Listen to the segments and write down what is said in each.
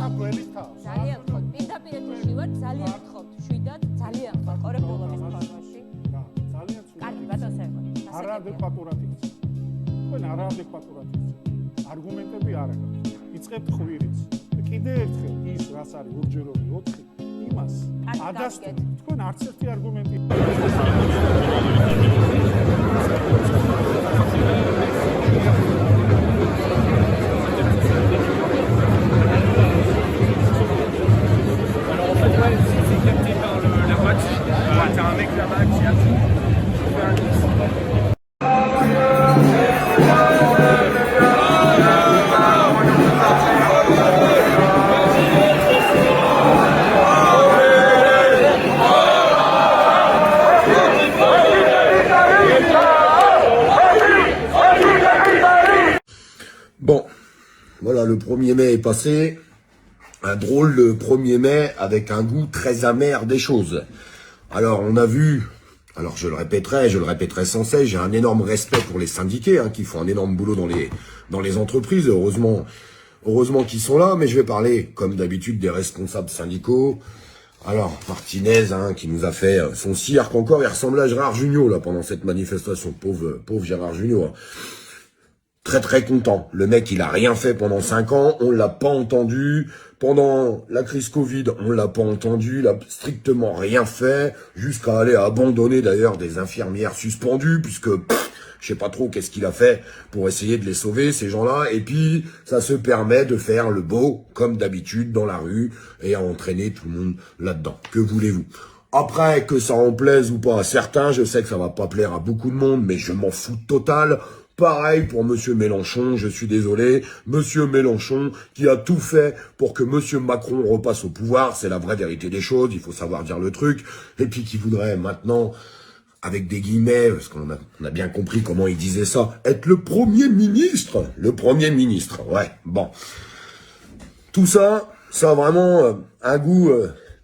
ძალიან გთხოვთ, პირდაპირ ეთერში ვარ, ძალიან გთხოვთ, შვიდად, ძალიან გთხოვთ, ყურებულობის ფორმაში. ძალიან ცუდად. კარგი, ბატონ სერგო. არაადეკვატურად იქცეთ. თქვენ არაადეკვატურად იქცეთ. არგუმენტები არ აქვს. იწყებთ ხვირიც. და კიდე ერთხელ ის რაც არის ორჯერობი 4, იმას ადასტურებთ. თქვენ არც ერთი არგუმენტი Bon, voilà, le 1er mai est passé. Un drôle de 1er mai avec un goût très amer des choses. Alors, on a vu, alors je le répéterai sans cesse, j'ai un énorme respect pour les syndiqués qui font un énorme boulot dans les entreprises. Heureusement qu'ils sont là, mais je vais parler, comme d'habitude, des responsables syndicaux. Alors, Martinez, qui nous a fait son cirque encore, il ressemblait à Gérard Jugnot, là, pendant cette manifestation. Pauvre Gérard Jugnot. Très très content. Le mec, il a rien fait pendant 5 ans, on l'a pas entendu. Pendant la crise Covid, on l'a pas entendu, il a strictement rien fait, jusqu'à aller abandonner d'ailleurs des infirmières suspendues, puisque je sais pas trop qu'est-ce qu'il a fait pour essayer de les sauver, ces gens-là. Et puis, ça se permet de faire le beau, comme d'habitude, dans la rue, et à entraîner tout le monde là-dedans. Que voulez-vous ? Après, que ça en plaise ou pas à certains, je sais que ça va pas plaire à beaucoup de monde, mais je m'en fous total. Pareil pour Monsieur Mélenchon, je suis désolé, Monsieur Mélenchon qui a tout fait pour que Monsieur Macron repasse au pouvoir, c'est la vraie vérité des choses, il faut savoir dire le truc, et puis qui voudrait maintenant, avec des guillemets, parce qu'on a bien compris comment il disait ça, être le Premier ministre, ouais, bon. Tout ça, ça a vraiment un goût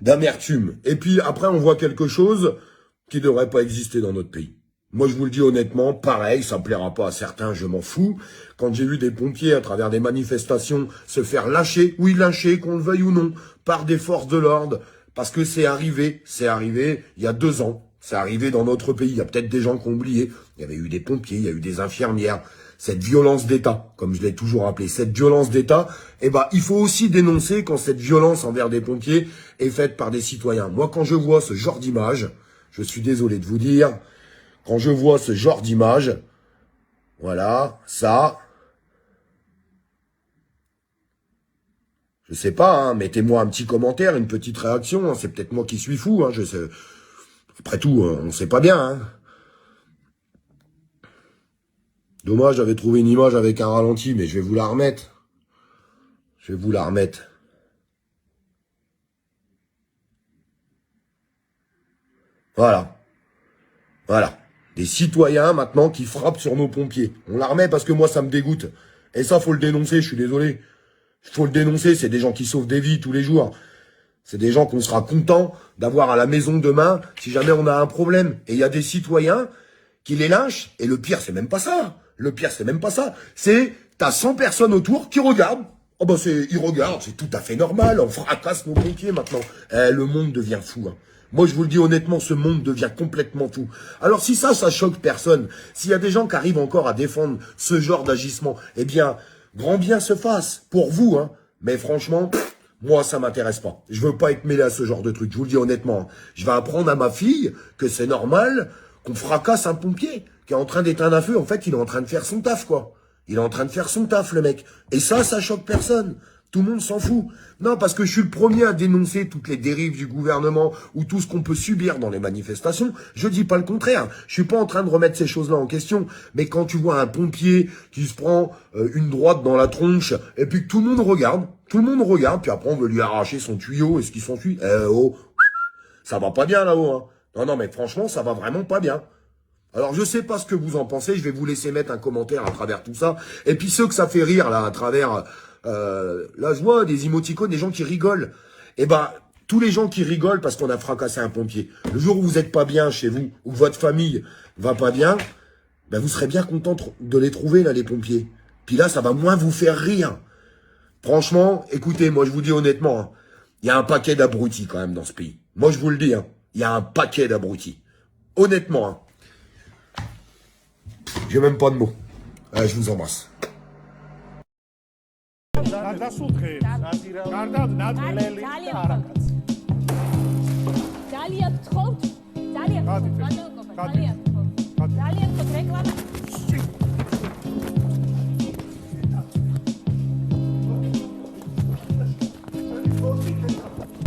d'amertume. Et puis après, on voit quelque chose qui ne devrait pas exister dans notre pays. Moi, je vous le dis honnêtement, pareil, ça ne plaira pas à certains, je m'en fous. Quand j'ai vu des pompiers, à travers des manifestations, se faire lâcher, qu'on le veuille ou non, par des forces de l'ordre, parce que c'est arrivé il y a 2 ans, c'est arrivé dans notre pays, il y a peut-être des gens qui ont oublié, il y avait eu des pompiers, il y a eu des infirmières, cette violence d'État, comme je l'ai toujours appelé, cette violence d'État, il faut aussi dénoncer quand cette violence envers des pompiers est faite par des citoyens. Moi, quand je vois ce genre d'image, je suis désolé de vous dire, quand je vois ce genre d'image, voilà, ça, je sais pas, mettez-moi un petit commentaire, une petite réaction, c'est peut-être moi qui suis fou, je sais. Après tout, on sait pas bien, Dommage, j'avais trouvé une image avec un ralenti, mais je vais vous la remettre. Voilà. Des citoyens, maintenant, qui frappent sur nos pompiers. On la remet parce que moi, ça me dégoûte. Et ça, faut le dénoncer, je suis désolé. Faut le dénoncer, c'est des gens qui sauvent des vies tous les jours. C'est des gens qu'on sera content d'avoir à la maison demain si jamais on a un problème. Et il y a des citoyens qui les lynchent. Et le pire, c'est même pas ça. C'est, t'as 100 personnes autour qui regardent. Ils regardent, c'est tout à fait normal. On fracasse nos pompiers maintenant. Le monde devient fou, Moi, je vous le dis honnêtement, ce monde devient complètement fou. Alors, si ça choque personne, s'il y a des gens qui arrivent encore à défendre ce genre d'agissement, eh bien, grand bien se fasse pour vous, Mais franchement, moi, ça m'intéresse pas. Je veux pas être mêlé à ce genre de truc. Je vous le dis honnêtement. Je vais apprendre à ma fille que c'est normal qu'on fracasse un pompier qui est en train d'éteindre un feu. En fait, il est en train de faire son taf, quoi. Il est en train de faire son taf, le mec. Et ça choque personne. Tout le monde s'en fout. Non, parce que je suis le premier à dénoncer toutes les dérives du gouvernement ou tout ce qu'on peut subir dans les manifestations. Je dis pas le contraire. Je suis pas en train de remettre ces choses-là en question. Mais quand tu vois un pompier qui se prend une droite dans la tronche et puis que tout le monde regarde, puis après on veut lui arracher son tuyau et ce qui s'ensuit, ça va pas bien là-haut. Non, mais franchement, ça va vraiment pas bien. Alors, je sais pas ce que vous en pensez. Je vais vous laisser mettre un commentaire à travers tout ça. Et puis ceux que ça fait rire là, à travers... là, je vois des émoticônes, des gens qui rigolent. Tous les gens qui rigolent parce qu'on a fracassé un pompier, le jour où vous êtes pas bien chez vous, ou votre famille va pas bien, vous serez bien content de les trouver, là, les pompiers. Puis là, ça va moins vous faire rire. Franchement, écoutez, moi je vous dis honnêtement, il y a un paquet d'abrutis quand même dans ce pays. Moi je vous le dis, il y a un paquet d'abrutis. Honnêtement, j'ai même pas de mots. Je vous embrasse. ძალიან გთხოვთ, ძალიან გთხოვთ, ბატონო კოპა, ძალიან გთხოვთ. ძალიან გთხოვთ რეკლამა.